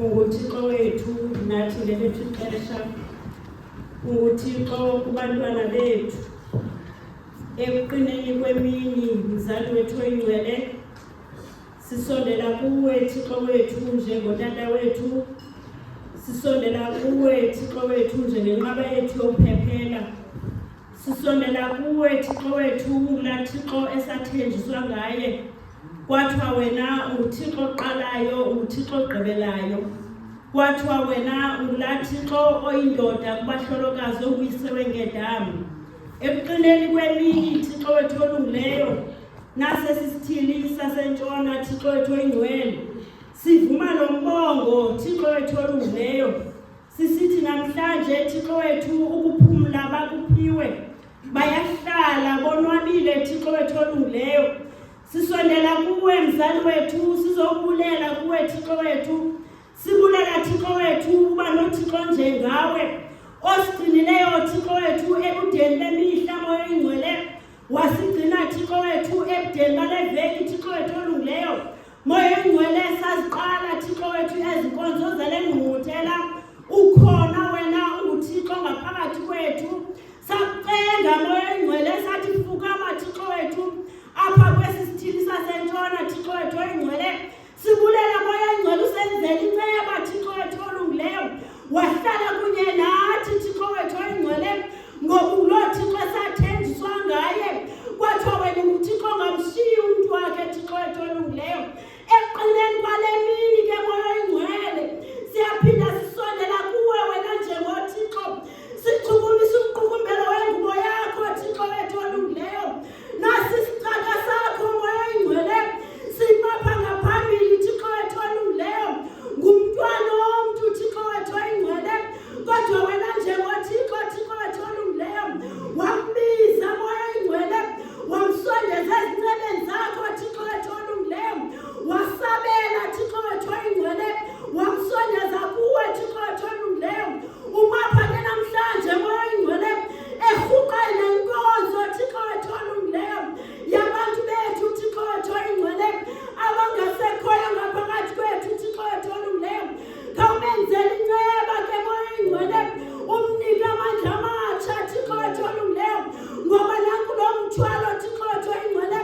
unguThixo wethu nathi ngelethu ixesha, unguThixo kubantwana bethu. Ekuqineni kwemini mzali wethu oyingcwele, sisondela kuwe Thixo wethu njengotata wethu, sisondela kuwe Thixo wethu njengenqaba yethu yokuphephela, sisondela kuwe Thixo wethu ngulaa Thixo esathenjiswa ngaye. Kwathiwa wena unguThixo oqalayo, unguThixo ogqibelayo. Kwathiwa wena ungulaa Thixo oyindoda kubahlolokazi onguyise wengedama. Ekuqineni kwemini Thixo wethu olungileyo, nasesisithili sasentshona Thixo wethu oyingcwele, sivuma nombongo Thixo wethu olungileyo. Sisithi namhlanje Thixo wethu ukuphumla bakuphiwe, bayahlala bonwabile Thixo wethu olungileyo. Sisondela kuwe mzali wethu, sizobulela kuwe Thixo wethu. Sibulela Thixo wethu uba noThixo njengawe, osigcinileyo Thixo wethu ebudeni bemihla moya oyingcwele. Wasigcina Thixo wethu ebudeni bale veki Thixo wethu olungileyo. Moya oyingcwele saziqala Thixo wethu ezinkonzo zale ngqungquthela, ukhona wena unguThixo ngaphakathi kwethu. Sakucenga moya oyingcwele sathi fukama Thixo wethu apha kwesi sithili sasentshona Thixo wethu oyingcwele. Sibulela moya oyingcwele usenzela inceba Thixo wethu olungileyo. Wahlala kunye nathi Thixo wethu oyingcwele, ngoba nguloo Thixo esathenjiswa ngaye. Kwathiwa wena unguThixo ongamshiyi umntu wakhe Thixo wethu olungileyo. Ekuqineni kwale mini ke moya oyingcwele, siyaphinda sisondela kuwe wena njengoThixo. Sichukumisa umqukumbelo wengubo yakho Thixo wethu olungileyo. Nasi isicaka sakho moya oyingcwele, simapha ngaphambili Thixo wethu olungileyo. Ngumntwana womntu Thixo wethu oyingcwele, kodwa wena njengoThixo Thixo wethu olungileyo, wambiza moya oyingcwele, wamsondeza ezincebeni zakho Thixo wethu olungileyo. Wasabela Thixo wethu oyingcwele, wamsondeza kuwe Thixo wethu olungileyo. Umapha ke namhlanje moya oyingcwele, erhuqa nenkonzo Thixo wethu olungileyo yabantu bethu Thixo wethu oyingcwele, abangasekhoyo ngaphakathi kwethu Thixo wethu olungileyo. Khawumenzele inceba ke moya oyingcwele, umnike amandla amatsha Thixo wethu olungileyo, ngoba nanku lo mthwalo Thixo wethu oyingcwele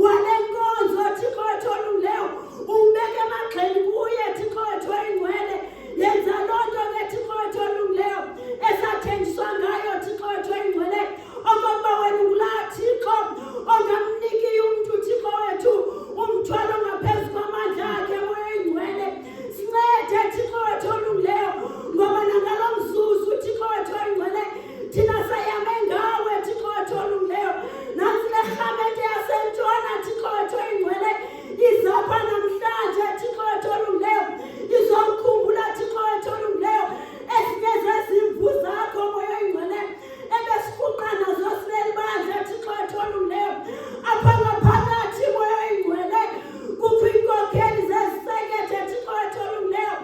wale nkonzo Thixo wethu olungileyo, ubeke emagxeni kuye Thixo wethu oyingcwele. Yenza loo nto ke Thixo wethu olungileyo esathenjiswa ngayo Thixo wethu oyingcwele, okokuba wena ungulaa Thixo ongamnikiyo umntu Thixo wethu umthwalo ngaphezu kwamandla akhe moya oyingcwele. Sincede Thixo wethu olungileyo, ngoba nangalo mzuzu Thixo wethu oyingcwele thina sayame ngawe Thixo wethu olungileyo. Nantsi le rhamente yasentshona Thixo wethu oyingcwele izapha namhlanje Thixo wethu olungileyo, izokhumbula Thixo wethu olungileyo ezinye zezimvu zakho moya oyingcwele ebesirhuqa nazo sinelibandla Thixo wethu olungileyo. Apha ngaphakathi moya oyingcwele kukho iinkokheli zezisekethe Thixo wethu olungileyo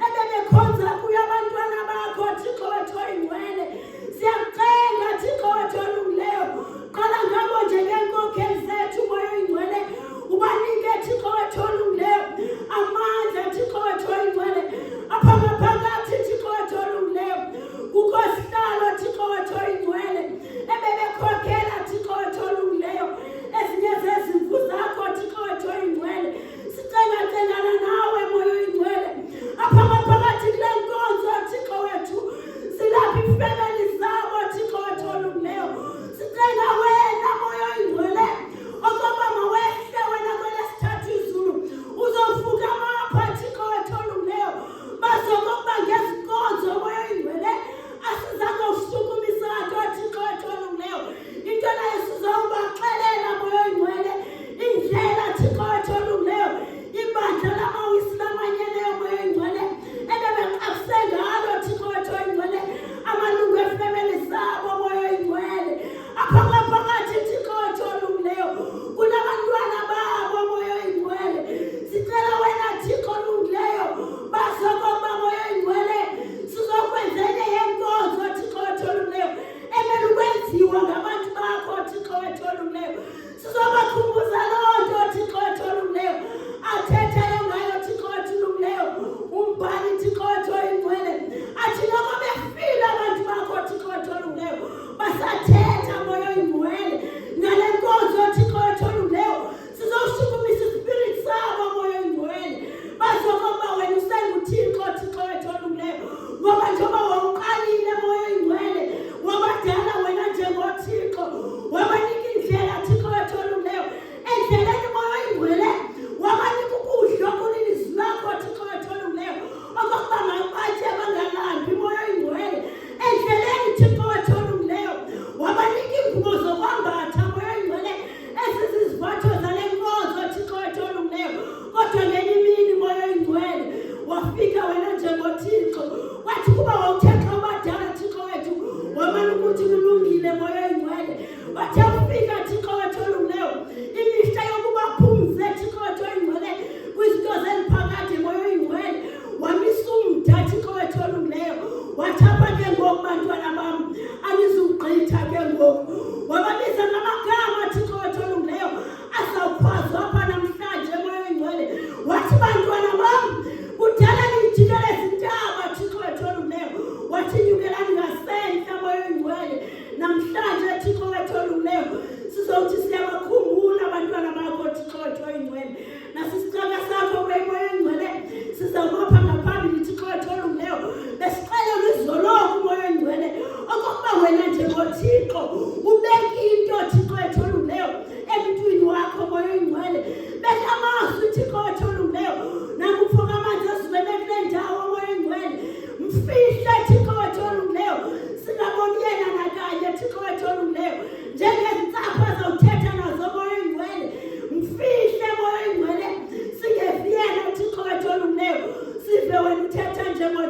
ebebekhonza kuyo abantwana bakho Thixo wethu oyingcwele. Siyakucenga Thixo wethu olungileyo, qala ngabo njengeenkokheli zethu moya oyingcwele, ubanike Thixo wethu olungileyo amandla Thixo wethu oyingcwele. Apha ngaphakathi Thixo wethu olungileyo kukho sihlalo Thixo wethu oyingcwele ebebekhokhela Thixo wethu olungileyo ezinye zezimvu zakho Thixo wethu oyingcwele. Sicenga-cengana nawe moya oyingcwele apha ngaphakathi kule nkonzo Thixo wethu, silapha iifemeli zabo Thixo wethu olungileyo. Sicenga wena moya oyingcwele okokuba mawehle wena kwelesithathu izulu, uzofukama apha Thixo wethu olungileyo, bazokokuba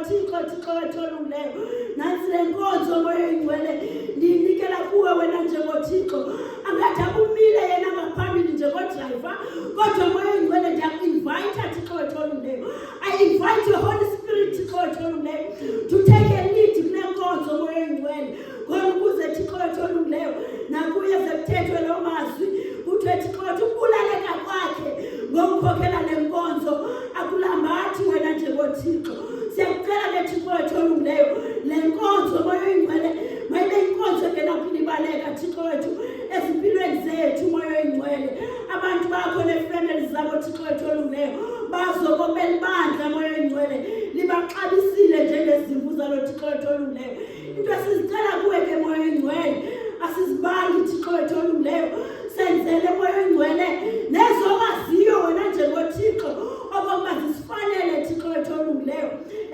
Thixo wethu olungileyo, nansi le nkonzo Moya Oyingcwele ndiyinikela kuwe wena njengoThixo. Angathi akumile yena ngaphambili njengodrayiva, kodwa Moya Oyingcwele ndiyaku-invite Thixo wethu olungileyo. I invite your Holy Spirit Thixo wethu olungileyo to take a lead kule nkonzo Moya Oyingcwele, khona ukuze Thixo wethu olungileyo nakuye sekuthethwe lo mazwi kuthiwe Thixo wethu ukulaleka kwakhe ngokukhokhela le nkonzo akulambathi wena njengoThixo. Siyakucela ke Thixo wethu olungileyo, le nkonzo Moya Oyingcwele mayibe inkonzo engenakulibaleka Thixo wethu ezimpilweni zethu Moya Oyingcwele. Abantu bakho nefamily zabo Thixo wethu olungileyo bazokobela ibandla Moya Oyingcwele libaxabisile njengezimvu zalo Thixo wethu olungileyo. Into esizicela kuwe ke Moya Oyingcwele, asizibali Thixo wethu olungileyo, senzele Moya Oyingcwele nezowaziyo wena njengoThixo okokuba zisifanele Thixo wethu olungileyo,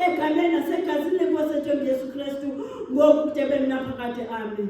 egameni nasegazini lenkosi yethu Yesu Kristu ngoku kude kube naphakade. Amen.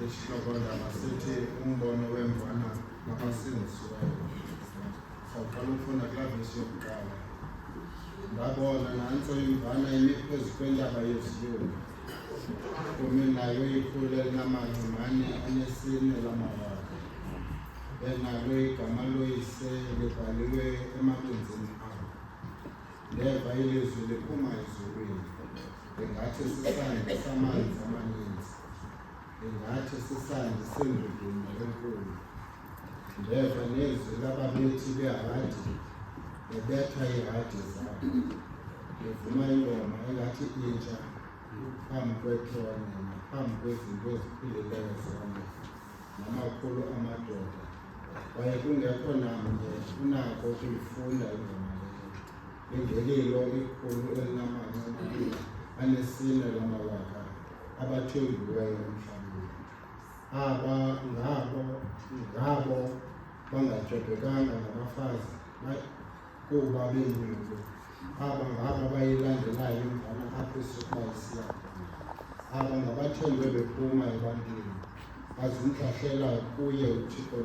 esihlokondaba sithi umbono wemvana makasingiswayo. Sawuqala ukufunda kula vesi yokuqala. ngabona nantso imvana ime phezu kwentaba yeziyoni kume nayo ikhulu elinamangcimane anesine lamawaka benalo igama loyise libhaliwe emabunzini abo. Ndeva ilizwi liphuma ezulwini lingathi sisandi samanzi amaninzi, lingathi sisandi sendudumo enkulu. Ndeva nezwi lababethi behadi bebetha iihadi zabo, bevuma ingoma engathi intsha phambi kwethole naphambi kwezinto eziphilileyo zona namakhulu amadoda. Kwaye kungekho namnye unako ukuyifunda ingoma leyo. Lingelilo ikhulu elinamangcimane anesine lamawaka abathembiweyo emhlabeni. Aba ngabo bangatyobhekanga ngabafazi kuba benyulu. Aba ngabo bayilandelayo imvana apho isuka isiya. Aba ngabathembe bephuma ebantwini, bazimhlahlela kuye uThixo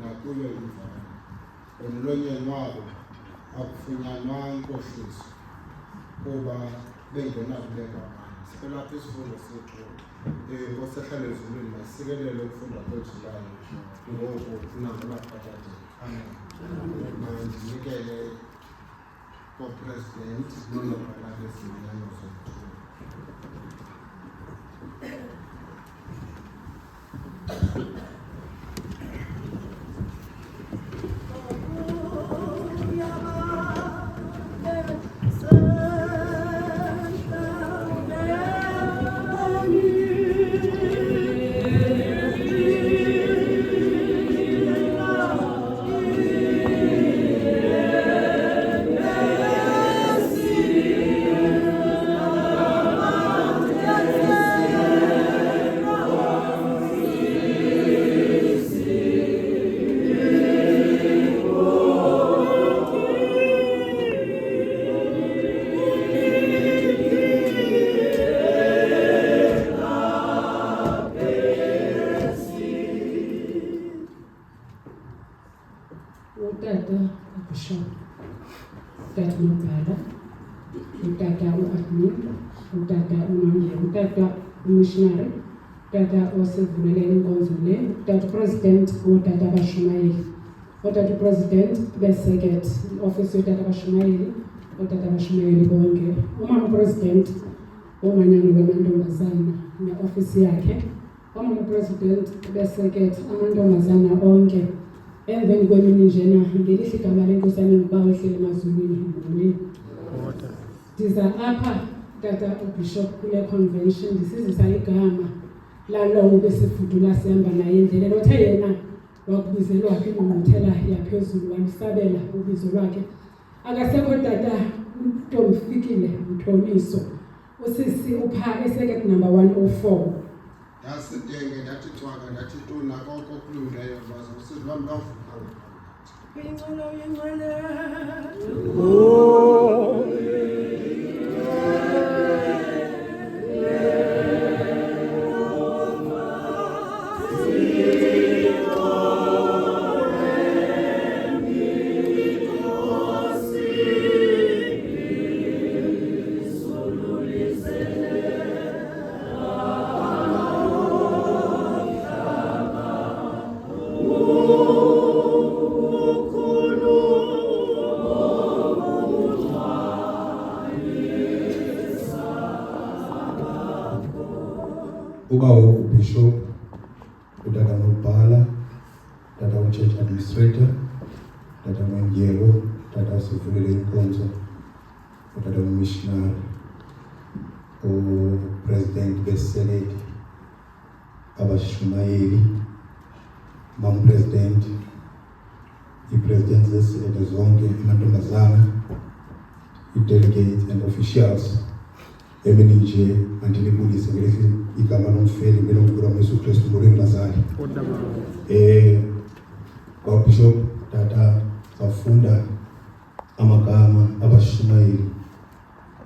nakuyo imvana. Emlonyeni wabo akufunyanwa nkohliso kuba bengenakulenga amandla. Sicela apha isifundo sethu Nkosi ehlala ezulwini masikelele ukufunda kwethu layo ngoku nangabaphakathi. Amen. Mandinikele ko-President nonobhala bezinyanya zokuthula. Bishop Utata Nobhala, Utata u-admin, Utata uManje, Utata umissionary, Utata osevulele inkonzo le, Utata President Utata Bashumayeli, Utata President beSecret office Utata Bashumayeli, Utata Bashumayeli bonke, uMama President omanyano lwamantombazana ne-office yakhe, uMama President beSecret amantombazana onke. Emveni kwemini njena ngelihle igama lenkosana ngibawe ehlele emazulwini mbonini. Ndiza apha Tata uBishop kule convention ndisizisa igama lalowo besifudula sihamba naye endleleni othe yena wakubizelwa kwingqungquthela yaphezulu wamsabela ubizo lwakhe. Akasekho Tata uNtomfikile Mthoniso usisi upha eSecret number 104. Ndasidenge ndathi thwaka ndathi tuna koko kulungileyo baza usizi lwami lwavuka. Ubawo uBishop, Utata Nobhala, Tata uChurch Administrator, Tata Mwenjelo, Tata osivulele inkonzo, Utata uMissionary, uPresident beSenate, Abashumayeli, Mam President, iPresident zeSenate zonke, amantombazana, i-delegates and officials. Emini nje andilibulise ngelithi igama lomfeli belonkulunkulu Yesu Kristu ngolengilazali. Bishop Tata safunda amagama abashumayeli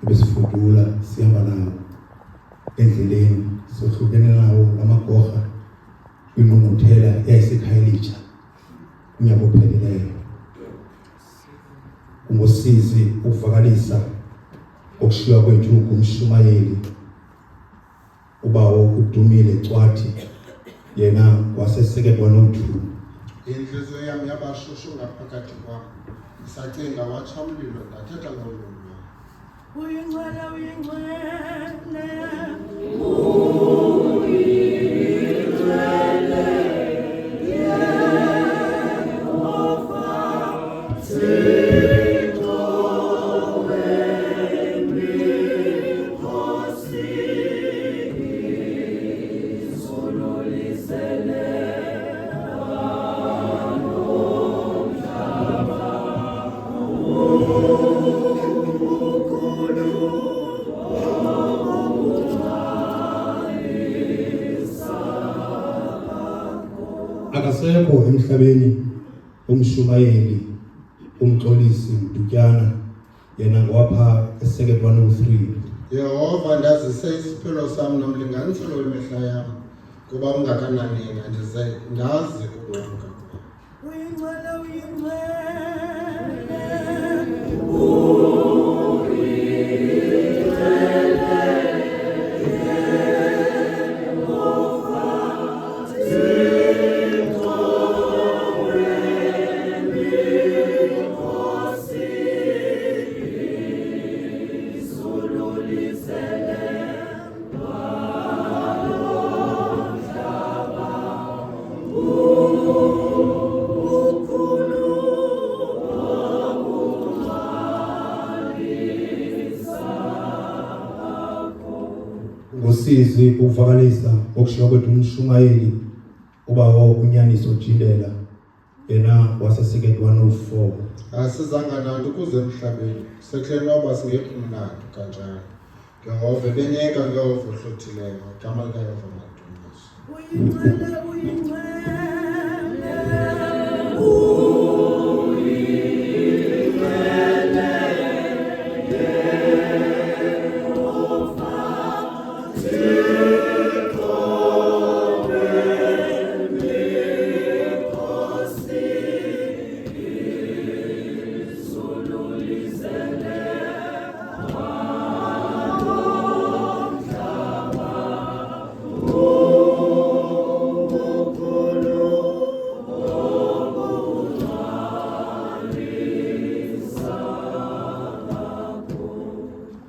ebesifudula sihamba nawo endleleni sohlukene nawo lamagorha kwingqungquthela yayiseKhayelitsha unyaka opheleleyo. ngosizi ukuvakalisa okushiywa kwethu kumshumayeli ubawo uDumile Cwathi yena wasesekelwa noThulu. Inhliziyo yami yabashushu ngaphakathi kwami. Sacinga watsha umlilo ndathetha ngolungu. Uyingcwele, uyingcwele. Akasekho emhlabeni umshumayeli umxolisi Mdutyana yena ngwapha esekelwa no3. Yehova ndazise isiphelo sami nomlinganiselo wemihla yami kuba ungakanani yena ndize ndazi kukulunga. Uyingcwele, uyingcwele. Ngosizi ukuvakalisa okushiywa kwethu umshumayeli ubawo uNyaniso Jindela yena wasesekelwa no4. Asizanga nanto kuze emhlabeni sekleni waba singekho mnandi kanjalo. Yehova benyeka ngehova ohlothileyo gama likaYehova madumise. Uyingcwele, uyingcwele.